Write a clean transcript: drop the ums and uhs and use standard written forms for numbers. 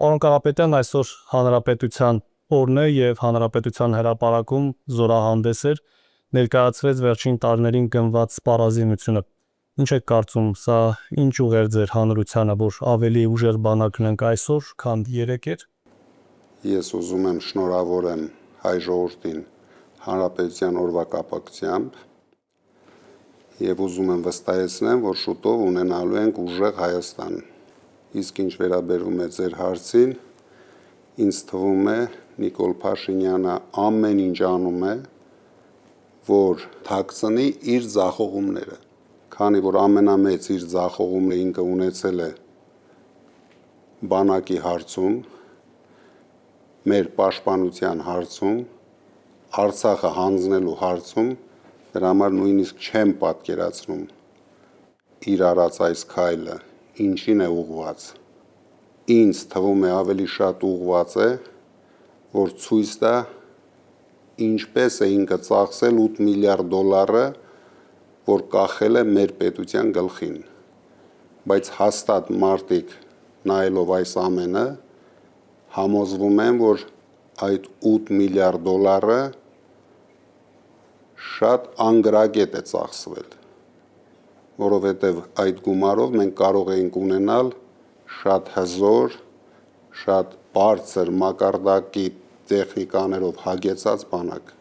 Պարոն Կարապետյան, այսօր Հանրապետության օրն է եւ Հանրապետության հրապարակում զորահանդես էր, ներկայացվեց վերջին տարիներին գնված սպառազինությունը։ Ինչ եք կարծում, սա ինչ ուղեր ձեր հանրությանը, որ ավելի ուժեղ բանակ ունենք այսօր, քան 3 էր։ Ես ուզում եմ շնորհավորեմ հայ ժողովրդին Հանրապետության օրվա կապակցությամբ եւ ուզում եմ վստահեցնեմ, որ շուտով ունենալու ենք ուժեղ Հայաստան։ Իսկ ինչ վերաբերում է ձեր հարցին, ինձ թվում է Նիկոլ Փաշինյանը ամեն ինչ անում է, որ թաքցնի իր ձախողումները, քանի որ ամենամեծ իր ձախողումն ինքը ունեցել է բանակի հարցում, մեր պաշտպանության հարցում, Արցախը հանձնելու հարցում, դրա համար նույնիսկ չեմ պատկերացնում իր արած այս քայլը ինչին է ուղղված։ Ինձ թվում է ավելի շատ ուղղված է, որ ցույց տա ինչպես է ինքը ծախսել 8 միլիարդ դոլարը, որ կախել է մեր պետության գլխին։ Բայց հաստատ մարդիկ նայելով այս ամենը համոզվում են, որ այդ 8 միլիարդ դոլարը շատ անգրագետ է ծախսվել, որովհետև այդ գումարով մենք կարող էինք ունենալ շատ հզոր, շատ բարձր մակարդակի տեխնիկաներով հագեցած բանակ։